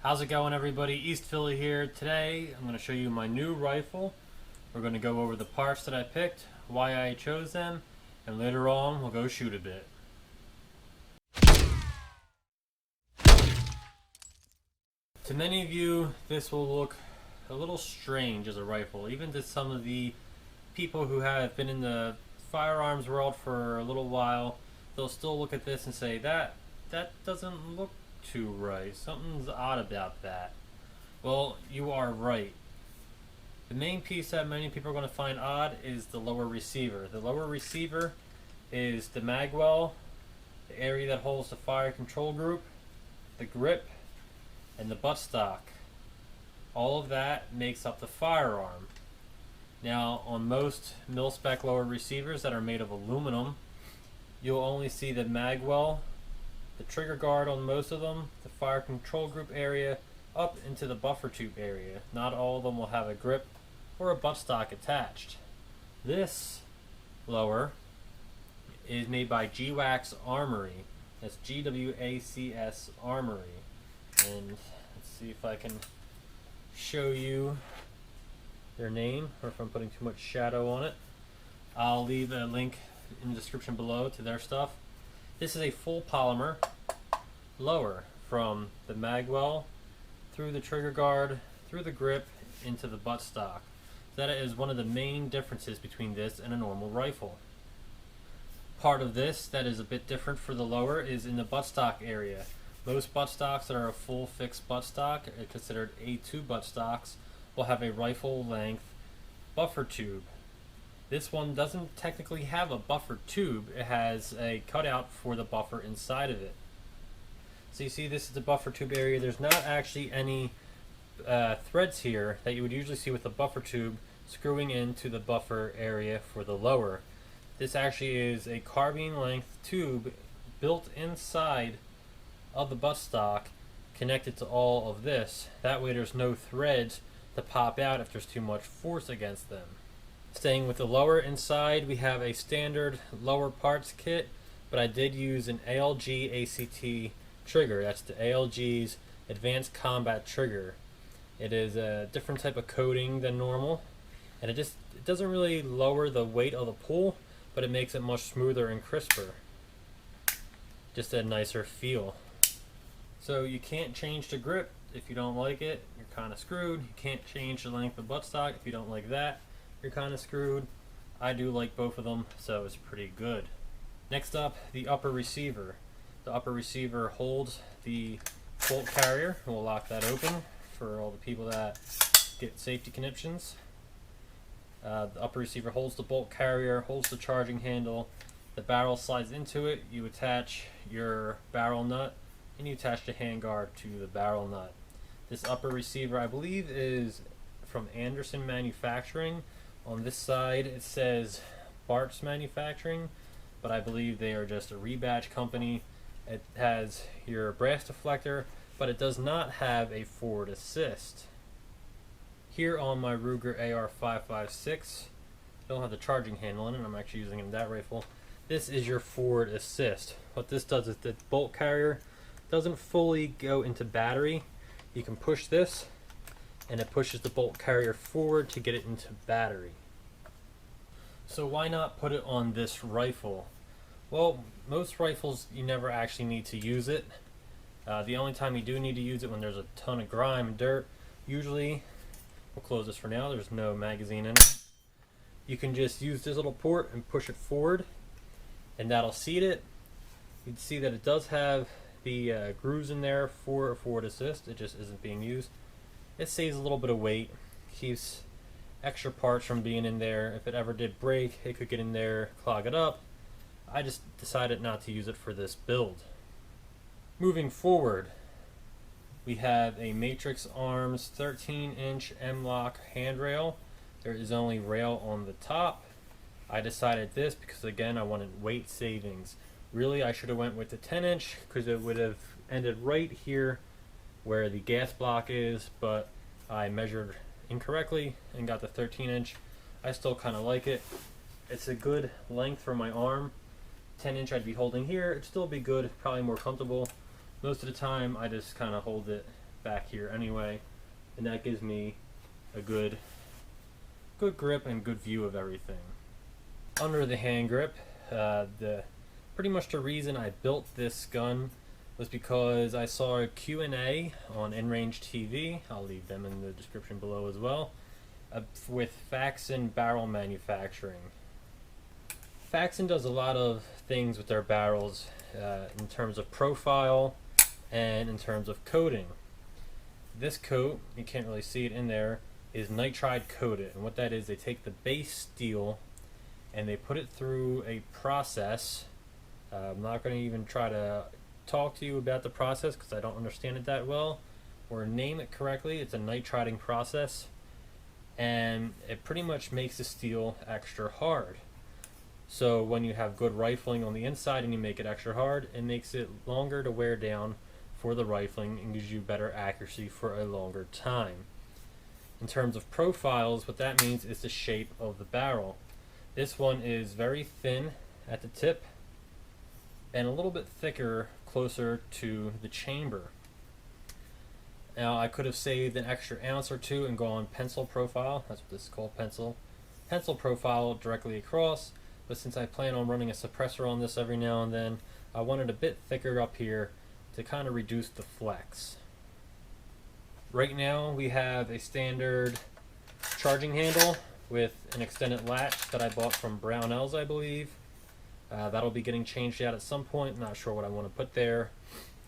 How's it going, everybody? East Philly here. Today I'm going to show you my new rifle. We're going to go over the parts that I picked, why I chose them, and later on we'll go shoot a bit. To many of you, this will look a little strange as a rifle, even to some of the people who have been in the firearms world for a little while. They'll still look at this and say, that doesn't look too right. Something's odd about that. Well, you are right. The main piece that many people are going to find odd is the lower receiver. The lower receiver is the magwell, the area that holds the fire control group, the grip, and the buttstock. All of that makes up the firearm. Now, on most mil-spec lower receivers that are made of aluminum, you'll only see the magwell, the trigger guard on most of them, the fire control group area, up into the buffer tube area. Not all of them will have a grip or a buttstock attached. This lower is made by GWACS Armory. That's GWACS Armory. And let's see if I can show you their name, or if I'm putting too much shadow on it. I'll leave a link in the description below to their stuff. This is a full polymer lower from the magwell through the trigger guard, through the grip, into the buttstock. That is one of the main differences between this and a normal rifle. Part of this that is a bit different for the lower is in the buttstock area. Most buttstocks that are a full fixed buttstock, considered A2 buttstocks, will have a rifle length buffer tube. This one doesn't technically have a buffer tube. It has a cutout for the buffer inside of it. So you see, this is the buffer tube area. There's not actually any threads here that you would usually see with a buffer tube screwing into the buffer area for the lower. This actually is a carbine length tube built inside of the buttstock, connected to all of this. That way there's no threads to pop out if there's too much force against them. Staying with the lower, inside we have a standard lower parts kit, but I did use an ALG ACT trigger. That's the ALG's Advanced Combat Trigger. It is a different type of coating than normal, and it doesn't really lower the weight of the pull, but it makes it much smoother and crisper. Just a nicer feel. So you can't change the grip if you don't like it. You're kind of screwed. You can't change the length of buttstock if you don't like that. You're kind of screwed. I do like both of them, so it's pretty good. Next up, the upper receiver. The upper receiver holds the bolt carrier. We'll lock that open for all the people that get safety conniptions. The upper receiver holds the bolt carrier, holds the charging handle. The barrel slides into it. You attach your barrel nut, and you attach the handguard to the barrel nut. This upper receiver, I believe, is from Anderson Manufacturing. On this side it says Bart's Manufacturing, but I believe they are just a rebatch company. It has your brass deflector, but it does not have a forward assist. Here on my Ruger AR-556, I don't have the charging handle on it. I'm actually using it in that rifle. This is your forward assist. What this does is the bolt carrier doesn't fully go into battery. You can push this, and it pushes the bolt carrier forward to get it into battery. So why not put it on this rifle? Well, most rifles you never actually need to use it. The only time you do need to use it when there's a ton of grime and dirt. Usually, we'll close this for now, there's no magazine in it. You can just use this little port and push it forward, and that'll seat it. You'd see that it does have the grooves in there for a forward assist. It just isn't being used. It saves a little bit of weight, keeps extra parts from being in there. If it ever did break, it could get in there, clog it up. I just decided not to use it for this build. Moving forward, we have a Matrix Arms 13-inch M-LOK handrail. There is only rail on the top. I decided this because, again, I wanted weight savings. Really, I should have went with the 10-inch because it would have ended right here where the gas block is, but I measured incorrectly and got the 13-inch. I still kind of like it. It's a good length for my arm. 10-inch I'd be holding here. It'd still be good, probably more comfortable. Most of the time I just kind of hold it back here anyway, and that gives me a good grip and good view of everything. Under the hand grip, pretty much the reason I built this gun was because I saw a Q&A on InRange TV, I'll leave them in the description below as well, with Faxon barrel manufacturing. Faxon does a lot of things with their barrels in terms of profile and in terms of coating. This coat, you can't really see it in there, is nitride coated, and what that is, they take the base steel and they put it through a process. I'm not going to even try to talk to you about the process because I don't understand it that well or name it correctly. It's a nitriding process, and it pretty much makes the steel extra hard. So when you have good rifling on the inside and you make it extra hard, it makes it longer to wear down for the rifling and gives you better accuracy for a longer time. In terms of profiles, what that means is the shape of the barrel. This one is very thin at the tip and a little bit thicker closer to the chamber. Now I could have saved an extra ounce or two and gone pencil profile, that's what this is called, pencil profile directly across, but since I plan on running a suppressor on this every now and then, I wanted a bit thicker up here to kind of reduce the flex. Right now we have a standard charging handle with an extended latch that I bought from Brownells, I believe. That'll be getting changed out at some point, not sure what I want to put there.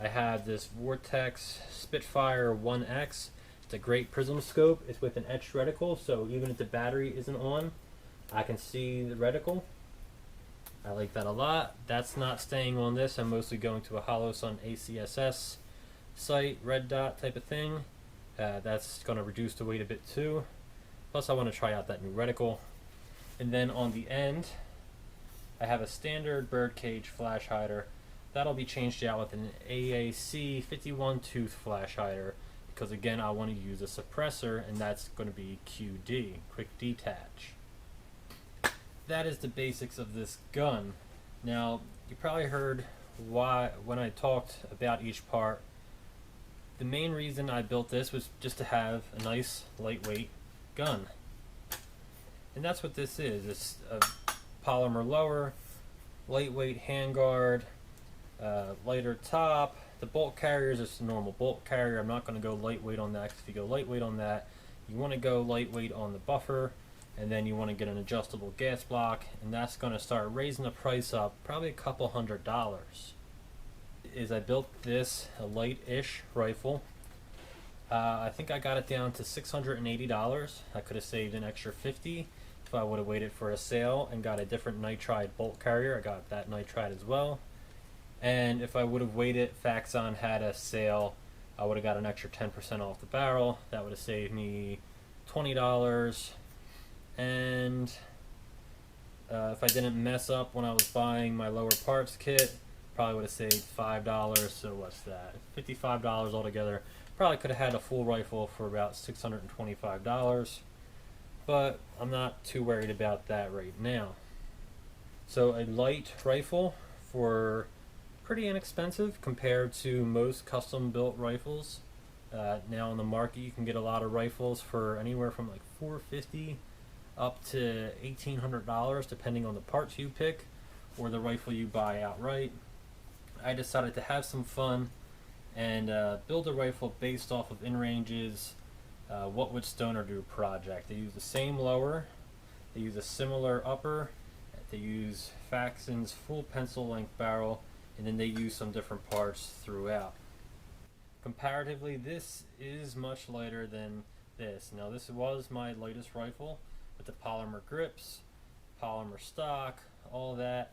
I have this Vortex Spitfire 1X. It's a great prism scope. It's with an etched reticle, so even if the battery isn't on, I can see the reticle. I like that a lot. That's not staying on this. I'm mostly going to a HoloSun ACSS sight, red dot type of thing. That's going to reduce the weight a bit too. Plus I want to try out that new reticle. And then on the end, I have a standard birdcage flash hider. That'll be changed out with an AAC 51 tooth flash hider because again I want to use a suppressor, and that's going to be QD, quick detach. That is the basics of this gun. Now you probably heard why when I talked about each part. The main reason I built this was just to have a nice lightweight gun, and that's what this is. It's a polymer lower, lightweight handguard, lighter top. The bolt carrier is just a normal bolt carrier. I'm not going to go lightweight on that, 'cause if you go lightweight on that, you want to go lightweight on the buffer, and then you want to get an adjustable gas block, and that's going to start raising the price up probably a couple $100s. Is I built this a light-ish rifle. I think I got it down to $680. I could have saved an extra $50 if I would have waited for a sale and got a different nitride bolt carrier. I got that nitride as well. And if I would have waited, Faxon had a sale, I would have got an extra 10% off the barrel. That would have saved me $20. And if I didn't mess up when I was buying my lower parts kit, probably would have saved $5. So what's that? $55 altogether. Probably could have had a full rifle for about $625. But I'm not too worried about that right now. So a light rifle for pretty inexpensive compared to most custom built rifles. Now on the market you can get a lot of rifles for anywhere from like $450 up to $1,800 depending on the parts you pick or the rifle you buy outright. I decided to have some fun and build a rifle based off of InRange's What Would Stoner Do project. They use the same lower, they use a similar upper, they use Faxon's full pencil length barrel, and then they use some different parts throughout. Comparatively, this is much lighter than this. Now this was my lightest rifle with the polymer grips, polymer stock, all that.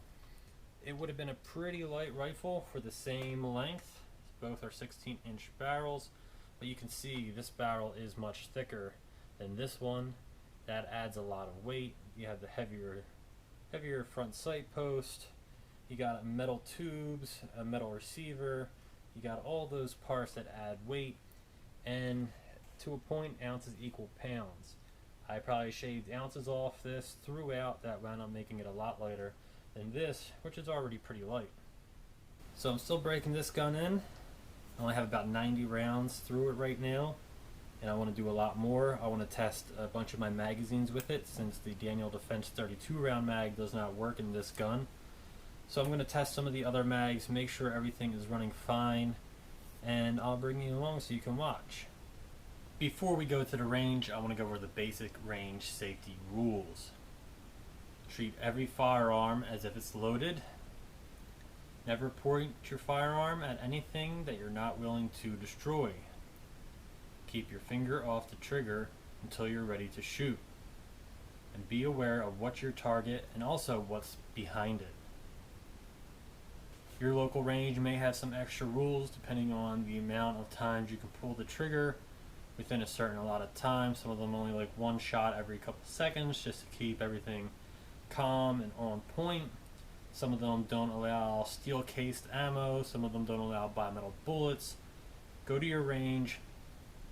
It would have been a pretty light rifle for the same length. Both are 16-inch barrels, but you can see this barrel is much thicker than this one. That adds a lot of weight. You have the heavier front sight post. You got metal tubes, a metal receiver. You got all those parts that add weight, and to a point, ounces equal pounds. I probably shaved ounces off this throughout. That wound up making it a lot lighter than this, which is already pretty light. So I'm still breaking this gun in. I only have about 90 rounds through it right now, and I want to do a lot more. I want to test a bunch of my magazines with it, since the Daniel Defense 32 round mag does not work in this gun. So I'm going to test some of the other mags, make sure everything is running fine, and I'll bring you along so you can watch. Before we go to the range, I want to go over the basic range safety rules. Treat every firearm as if it's loaded. Never point your firearm at anything that you're not willing to destroy. Keep your finger off the trigger until you're ready to shoot. And be aware of what's your target and also what's behind it. Your local range may have some extra rules depending on the amount of times you can pull the trigger within a certain allotted time. Some of them only like one shot every couple seconds just to keep everything calm and on point. Some of them don't allow steel cased ammo, some of them don't allow bimetal bullets. Go to your range,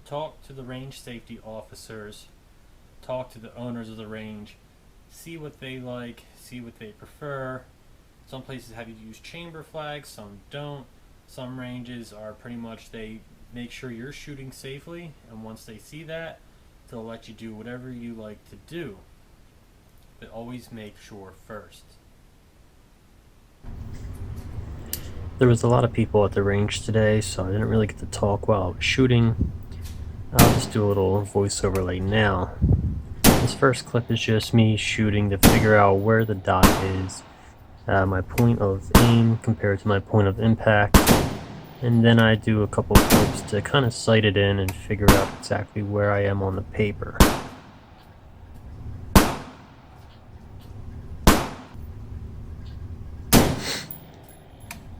talk to the range safety officers, talk to the owners of the range, see what they like, see what they prefer. Some places have you use chamber flags, some don't. Some ranges are pretty much, they make sure you're shooting safely, and once they see that, they'll let you do whatever you like to do. But always make sure first. There was a lot of people at the range today, so I didn't really get to talk while I was shooting. I'll just do a little voiceover right now. This first clip is just me shooting to figure out where the dot is, my point of aim compared to my point of impact, and then I do a couple clips to kind of sight it in and figure out exactly where I am on the paper.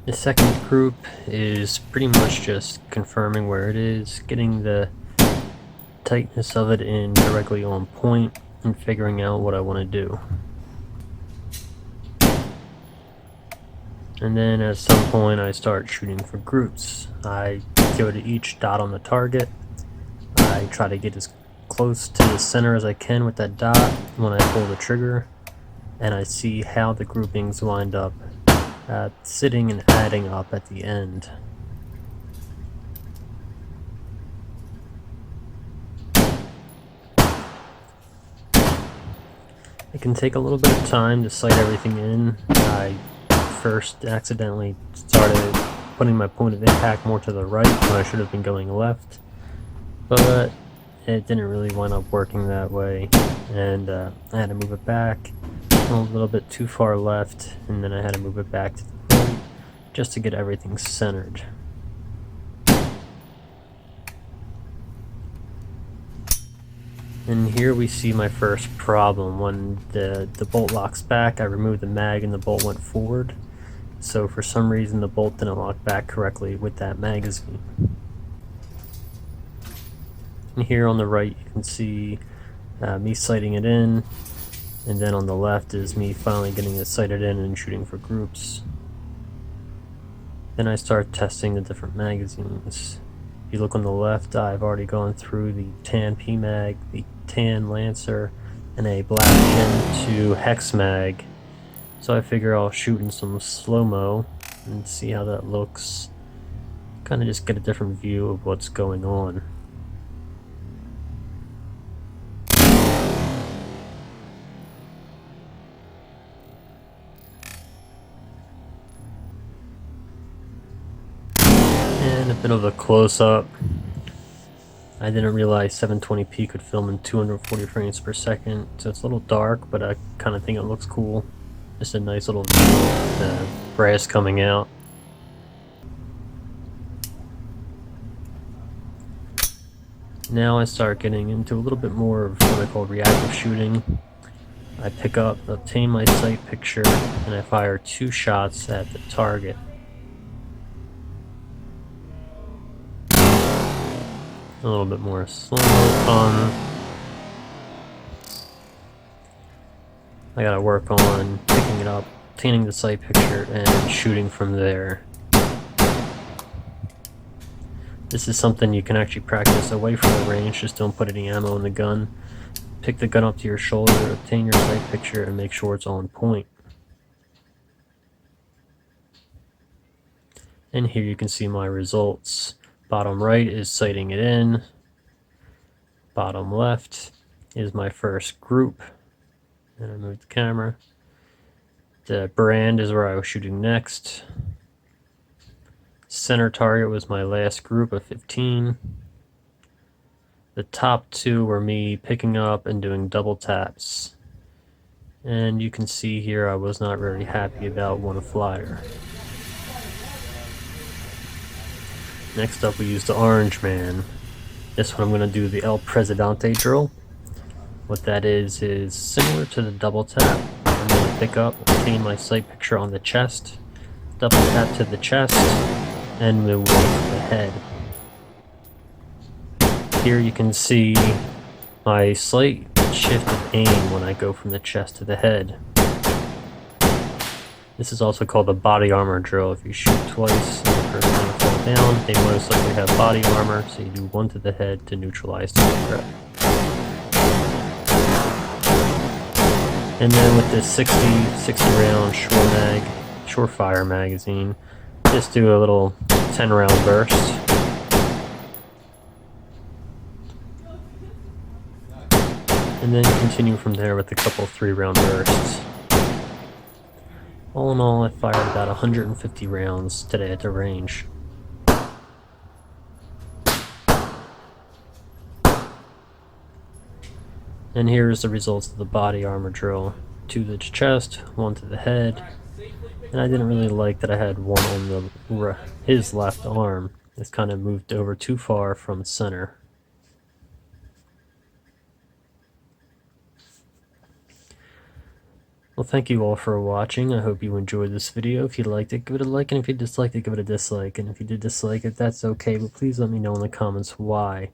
The second group is pretty much just confirming where it is, getting the tightness of it in directly on point, and figuring out what I want to do. And then at some point I start shooting for groups. I go to each dot on the target. I try to get as close to the center as I can with that dot when I pull the trigger, and I see how the groupings wind up sitting and adding up at the end. It can take a little bit of time to sight everything in. I first accidentally started putting my point of impact more to the right when I should have been going left, but it didn't really wind up working that way, and I had to move it back a little bit too far left, and then I had to move it back to the right just to get everything centered. And here we see my first problem. When the bolt locks back, I removed the mag and the bolt went forward. So for some reason the bolt didn't lock back correctly with that magazine. And here on the right you can see me sighting it in, and then on the left is me finally getting it sighted in and shooting for groups. Then I start testing the different magazines. If you look on the left, I've already gone through the tan PMag, the tan Lancer, and a black Gen 2 Hex mag. So I figure I'll shoot in some slow-mo and see how that looks. Kind of just get a different view of what's going on. And a bit of a close-up. I didn't realize 720p could film in 240 frames per second, so it's a little dark, but I kind of think it looks cool. Just a nice little view of the brass coming out. Now I start getting into a little bit more of what I call reactive shooting. I pick up, obtain my sight picture, and I fire 2 shots at the target. A little bit more slow-mo fun. I gotta work on picking it up, obtaining the sight picture, and shooting from there. This is something you can actually practice away from the range. Just don't put any ammo in the gun. Pick the gun up to your shoulder, obtain your sight picture, and make sure it's on point. And here you can see my results. Bottom right is sighting it in. Bottom left is my first group. And I moved the camera. The brand is where I was shooting next. Center target was my last group of 15. The top two were me picking up and doing double taps. And you can see here I was not very happy about one flyer. Next up we used the Orange Man. This one I'm going to do the El Presidente drill. What that is similar to the double tap. I'm going to pick up, obtain my sight picture on the chest, double tap to the chest, and move on to the head. Here you can see my slight shift of aim when I go from the chest to the head. This is also called the body armor drill. If you shoot twice and the person will fall down, they most likely have body armor, so you do one to the head to neutralize the threat. And then with this 60 round Surefire magazine, just do a little 10 round burst. And then continue from there with a couple 3 round bursts. All in all, I fired about 150 rounds today at the range. And here's the results of the body armor drill. 2 to the chest, 1 to the head. And I didn't really like that I had 1 on his left arm. It's kind of moved over too far from center. Well, thank you all for watching. I hope you enjoyed this video. If you liked it, give it a like, and if you disliked it, give it a dislike. And if you did dislike it, that's okay, but please let me know in the comments why.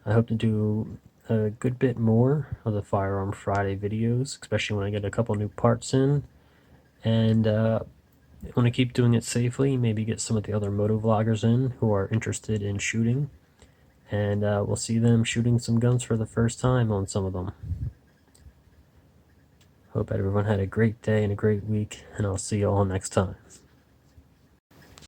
I hope to do a good bit more of the Firearm Friday videos, especially when I get a couple new parts in. And I want to keep doing it safely, maybe get some of the other moto vloggers in who are interested in shooting. And we'll see them shooting some guns for the first time on some of them. Hope everyone had a great day and a great week, and I'll see you all next time.